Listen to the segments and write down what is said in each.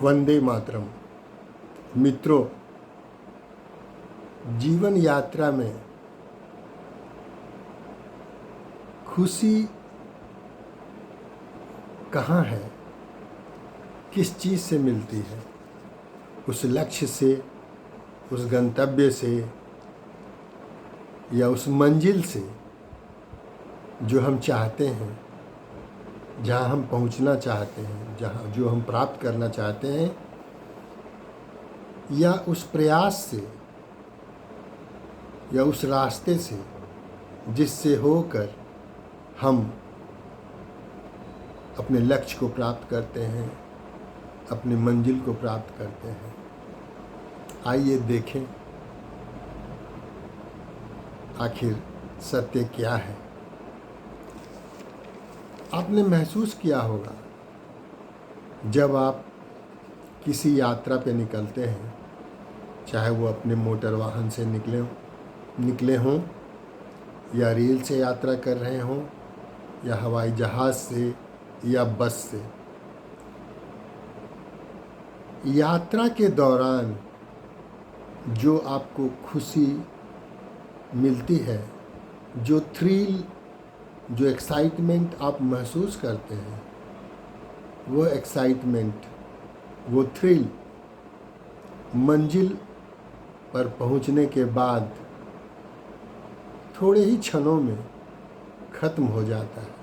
वंदे मातरम। मित्रों, जीवन यात्रा में खुशी कहाँ है, किस चीज़ से मिलती है? उस लक्ष्य से, उस गंतव्य से या उस मंजिल से जो हम चाहते हैं, जहाँ हम पहुँचना चाहते हैं, जहाँ जो हम प्राप्त करना चाहते हैं, या उस प्रयास से या उस रास्ते से जिससे होकर हम अपने लक्ष्य को प्राप्त करते हैं, अपनी मंजिल को प्राप्त करते हैं। आइए देखें आखिर सत्य क्या है। आपने महसूस किया होगा जब आप किसी यात्रा पे निकलते हैं, चाहे वो अपने मोटर वाहन से निकले हों या रेल से यात्रा कर रहे हों या हवाई जहाज़ से या बस से, यात्रा के दौरान जो आपको खुशी मिलती है, जो थ्रिल, जो एक्साइटमेंट आप महसूस करते हैं, वो एक्साइटमेंट, वो थ्रिल मंजिल पर पहुंचने के बाद थोड़े ही क्षणों में ख़त्म हो जाता है।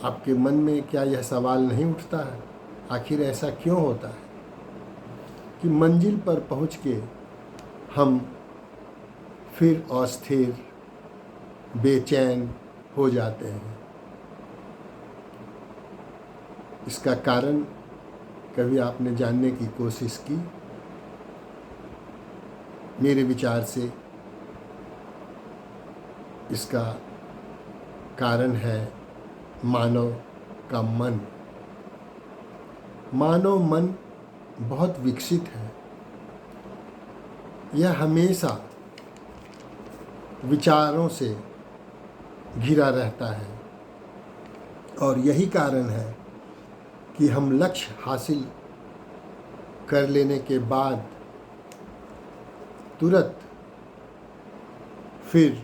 आपके मन में क्या यह सवाल नहीं उठता है, आखिर ऐसा क्यों होता है कि मंजिल पर पहुंच के हम फिर अस्थिर, बेचैन हो जाते हैं? इसका कारण कभी आपने जानने की कोशिश की? मेरे विचार से इसका कारण है मानव का मन। मानव मन बहुत विकसित है। यह हमेशा विचारों से घिरा रहता है और यही कारण है कि हम लक्ष्य हासिल कर लेने के बाद तुरंत फिर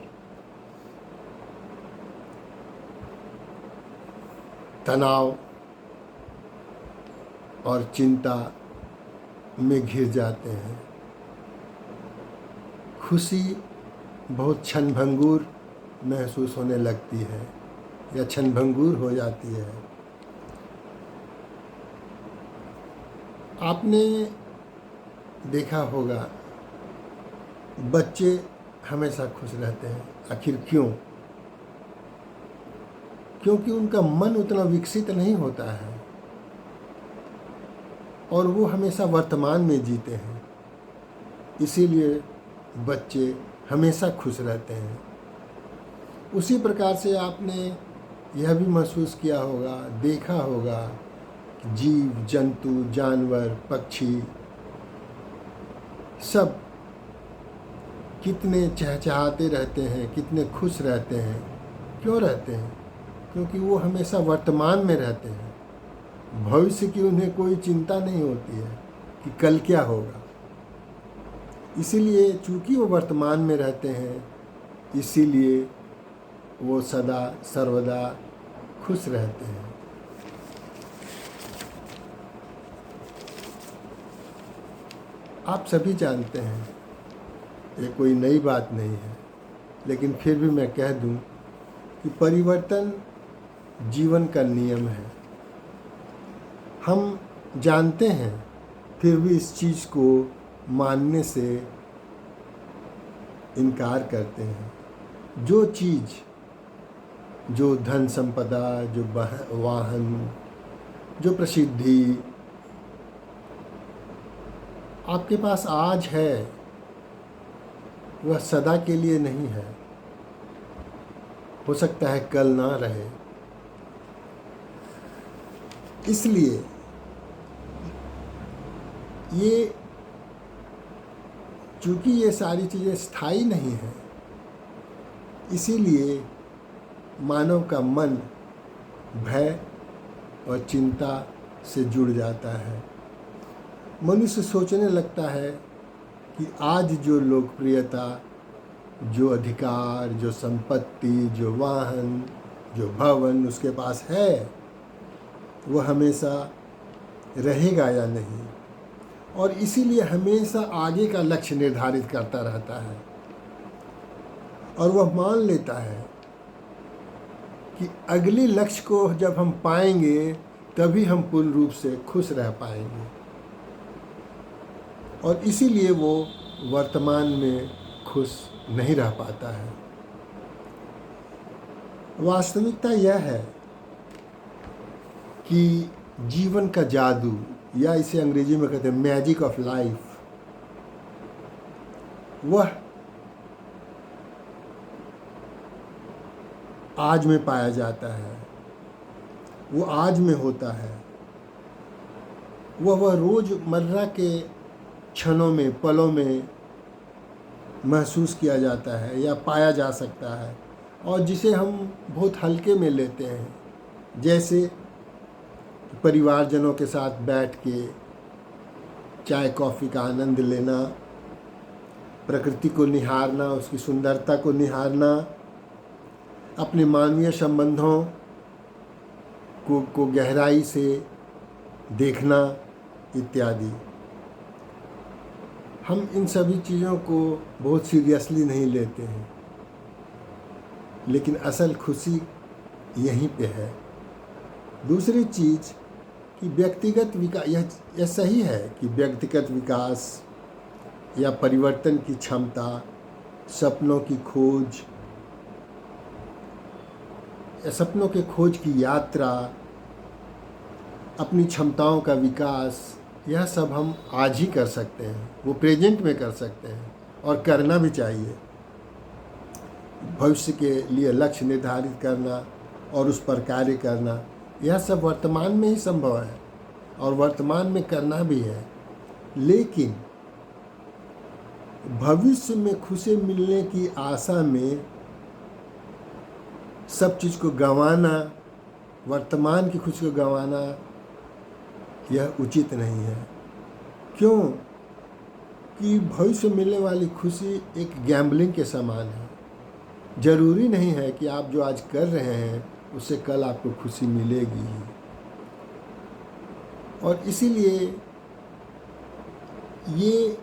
तनाव और चिंता में घिर जाते हैं। खुशी बहुत क्षणभंगुर महसूस होने लगती है या क्षणभंगुर हो जाती है। आपने देखा होगा बच्चे हमेशा खुश रहते हैं। आखिर क्यों? क्योंकि उनका मन उतना विकसित नहीं होता है और वो हमेशा वर्तमान में जीते हैं, इसीलिए बच्चे हमेशा खुश रहते हैं। उसी प्रकार से आपने यह भी महसूस किया होगा, देखा होगा कि जीव जंतु, जानवर, पक्षी सब कितने चहचहाते रहते हैं, कितने खुश रहते हैं। क्यों रहते हैं? क्योंकि वो हमेशा वर्तमान में रहते हैं। भविष्य की उन्हें कोई चिंता नहीं होती है कि कल क्या होगा। इसीलिए चूँकि वो वर्तमान में रहते हैं, इसीलिए वो सदा सर्वदा खुश रहते हैं। आप सभी जानते हैं, ये कोई नई बात नहीं है, लेकिन फिर भी मैं कह दूं कि परिवर्तन जीवन का नियम है। हम जानते हैं, फिर भी इस चीज़ को मानने से इनकार करते हैं। जो चीज़, जो धन संपदा, जो वाहन, जो प्रसिद्धि आपके पास आज है, वह सदा के लिए नहीं है। हो सकता है कल ना रहे। इसलिए चूँकि ये सारी चीज़ें स्थायी नहीं हैं, इसीलिए मानव का मन भय और चिंता से जुड़ जाता है। मनुष्य सोचने लगता है कि आज जो लोकप्रियता, जो अधिकार, जो संपत्ति, जो वाहन, जो भवन उसके पास है, वो हमेशा रहेगा या नहीं, और इसीलिए हमेशा आगे का लक्ष्य निर्धारित करता रहता है और वह मान लेता है कि अगले लक्ष्य को जब हम पाएंगे तभी हम पूर्ण रूप से खुश रह पाएंगे, और इसीलिए वो वर्तमान में खुश नहीं रह पाता है। वास्तविकता यह है कि जीवन का जादू, या इसे अंग्रेजी में कहते हैं मैजिक ऑफ लाइफ, वह आज में पाया जाता है, वो आज में होता है। वह रोज़मर्रा के क्षणों में, पलों में महसूस किया जाता है या पाया जा सकता है, और जिसे हम बहुत हल्के में लेते हैं, जैसे परिवारजनों के साथ बैठ के चाय कॉफ़ी का आनंद लेना, प्रकृति को निहारना, उसकी सुंदरता को निहारना, अपने मानवीय संबंधों को गहराई से देखना इत्यादि। हम इन सभी चीज़ों को बहुत सीरियसली नहीं लेते हैं, लेकिन असल खुशी यहीं पे है। दूसरी चीज़ कि व्यक्तिगत विकास, यह सही है कि व्यक्तिगत विकास या परिवर्तन की क्षमता, सपनों की खोज, सपनों के खोज की यात्रा, अपनी क्षमताओं का विकास, यह सब हम आज ही कर सकते हैं, वो प्रेजेंट में कर सकते हैं और करना भी चाहिए। भविष्य के लिए लक्ष्य निर्धारित करना और उस पर कार्य करना, यह सब वर्तमान में ही संभव है और वर्तमान में करना भी है। लेकिन भविष्य में खुशी मिलने की आशा में सब चीज़ को गंवाना, वर्तमान की खुशी को गंवाना, यह उचित नहीं है। क्यों? कि भविष्य में मिलने वाली खुशी एक गैम्बलिंग के समान है। ज़रूरी नहीं है कि आप जो आज कर रहे हैं उससे कल आपको खुशी मिलेगी ही, और इसीलिए ये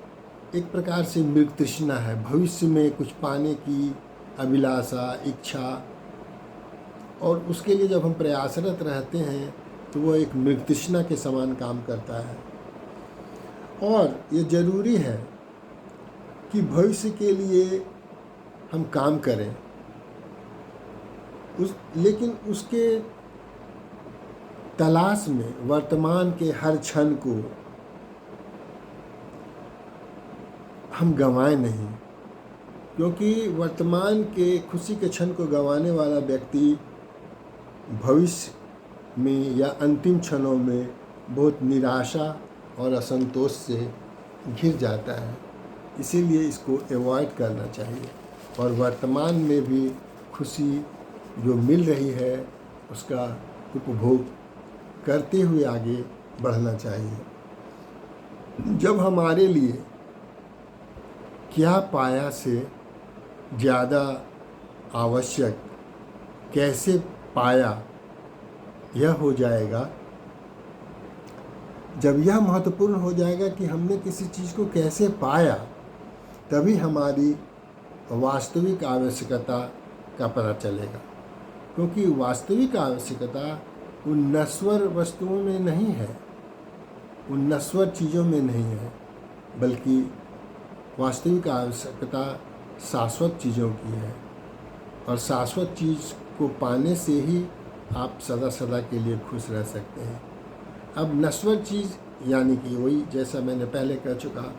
एक प्रकार से मृग तृष्णा है। भविष्य में कुछ पाने की अभिलाषा, इच्छा, और उसके लिए जब हम प्रयासरत रहते हैं तो वो एक मृग तृष्णा के समान काम करता है। और ये ज़रूरी है कि भविष्य के लिए हम काम करें, लेकिन उसके तलाश में वर्तमान के हर क्षण को हम गंवाएं नहीं, क्योंकि वर्तमान के खुशी के क्षण को गंवाने वाला व्यक्ति भविष्य में या अंतिम क्षणों में बहुत निराशा और असंतोष से घिर जाता है। इसीलिए इसको अवॉइड करना चाहिए और वर्तमान में भी खुशी जो मिल रही है उसका उपभोग करते हुए आगे बढ़ना चाहिए। जब हमारे लिए क्या पाया से ज़्यादा आवश्यक कैसे पाया यह हो जाएगा, जब यह महत्वपूर्ण हो जाएगा कि हमने किसी चीज़ को कैसे पाया, तभी हमारी वास्तविक आवश्यकता का पता चलेगा। क्योंकि वास्तविक आवश्यकता उन नश्वर वस्तुओं में नहीं है, उन नश्वर चीज़ों में नहीं है, बल्कि वास्तविक आवश्यकता शाश्वत चीज़ों की है, और शाश्वत चीज़ को पाने से ही आप सदा सदा के लिए खुश रह सकते हैं। अब नश्वर चीज़ यानी कि वही, जैसा मैंने पहले कह चुका,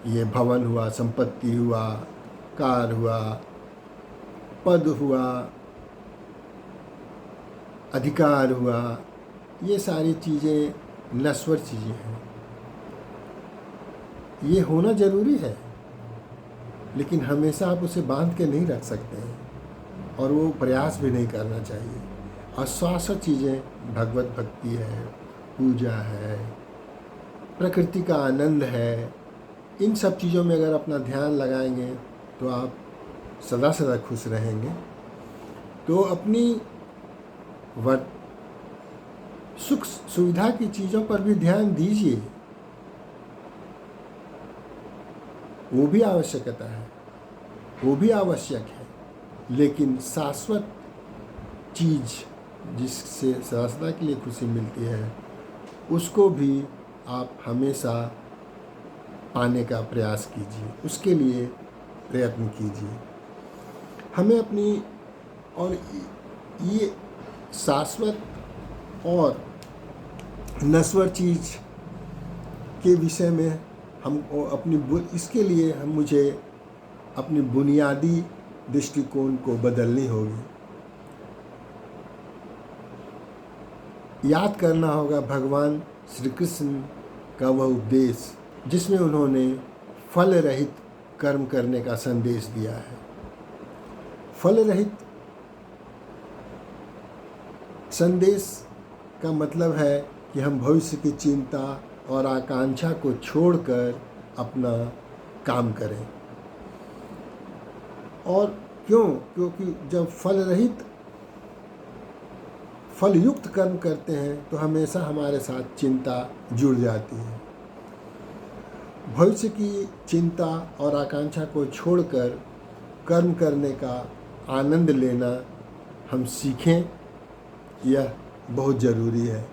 ये भवन हुआ, संपत्ति हुआ, कार हुआ, पद हुआ, अधिकार हुआ, ये सारी चीज़ें नश्वर चीज़ें हैं। ये होना ज़रूरी है, लेकिन हमेशा आप उसे बांध के नहीं रख सकते हैं और वो प्रयास भी नहीं करना चाहिए। आश्वासक चीज़ें भगवत भक्ति है, पूजा है, प्रकृति का आनंद है। इन सब चीज़ों में अगर अपना ध्यान लगाएंगे तो आप सदा सदा खुश रहेंगे। तो अपनी सुख सुविधा की चीज़ों पर भी ध्यान दीजिए, वो भी आवश्यकता है, वो भी आवश्यक है, लेकिन शाश्वत चीज़ जिससे सदा के लिए खुशी मिलती है उसको भी आप हमेशा पाने का प्रयास कीजिए, उसके लिए प्रयत्न कीजिए। हमें अपनी और ये शाश्वत और नश्वर चीज़ के विषय में हम इसके लिए मुझे अपनी बुनियादी दृष्टिकोण को बदलनी होगी। याद करना होगा भगवान श्री कृष्ण का वह उपदेश जिसमें उन्होंने फल रहित कर्म करने का संदेश दिया है। फल रहित संदेश का मतलब है कि हम भविष्य की चिंता और आकांक्षा को छोड़कर अपना काम करें। और क्योंकि जब फल रहित फल युक्त कर्म करते हैं तो हमेशा हमारे साथ चिंता जुड़ जाती है। भविष्य की चिंता और आकांक्षा को छोड़कर कर्म करने का आनंद लेना हम सीखें, यह बहुत ज़रूरी है।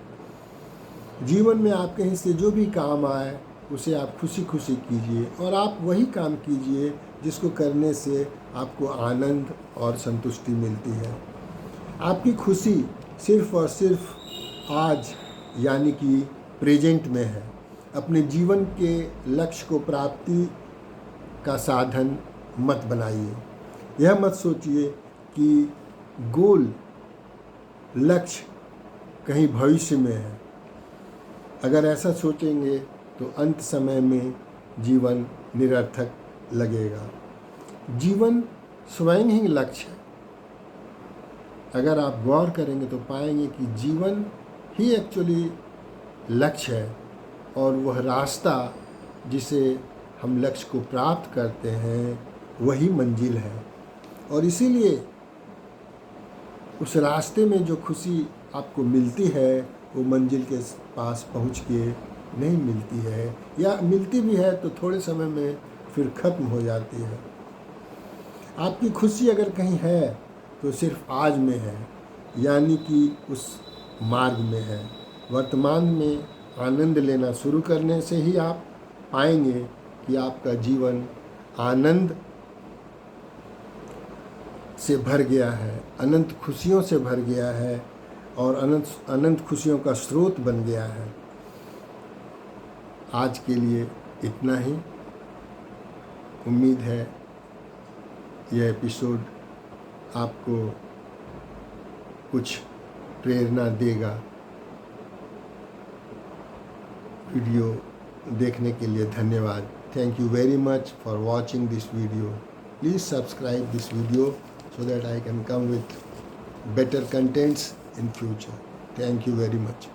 जीवन में आपके हिस्से जो भी काम आए उसे आप खुशी खुशी कीजिए और आप वही काम कीजिए जिसको करने से आपको आनंद और संतुष्टि मिलती है। आपकी खुशी सिर्फ और सिर्फ आज यानी कि प्रेजेंट में है। अपने जीवन के लक्ष्य को प्राप्ति का साधन मत बनाइए। यह मत सोचिए कि गोल लक्ष्य कहीं भविष्य में है। अगर ऐसा सोचेंगे तो अंत समय में जीवन निरर्थक लगेगा। जीवन स्वयं ही लक्ष्य है। अगर आप गौर करेंगे तो पाएंगे कि जीवन ही एक्चुअली लक्ष्य है और वह रास्ता जिसे हम लक्ष्य को प्राप्त करते हैं वही मंजिल है। और इसीलिए उस रास्ते में जो खुशी आपको मिलती है वो मंजिल के पास पहुंच के नहीं मिलती है, या मिलती भी है तो थोड़े समय में फिर ख़त्म हो जाती है। आपकी खुशी अगर कहीं है तो सिर्फ आज में है, यानी कि उस मार्ग में है। वर्तमान में आनंद लेना शुरू करने से ही आप पाएंगे कि आपका जीवन आनंद से भर गया है, अनंत खुशियों से भर गया है और अनंत खुशियों का स्रोत बन गया है। आज के लिए इतना ही। उम्मीद है यह एपिसोड आपको कुछ प्रेरणा देगा। वीडियो देखने के लिए धन्यवाद। Thank you very much for watching this video. Please subscribe this video so that I can come with better contents in future. Thank you very much.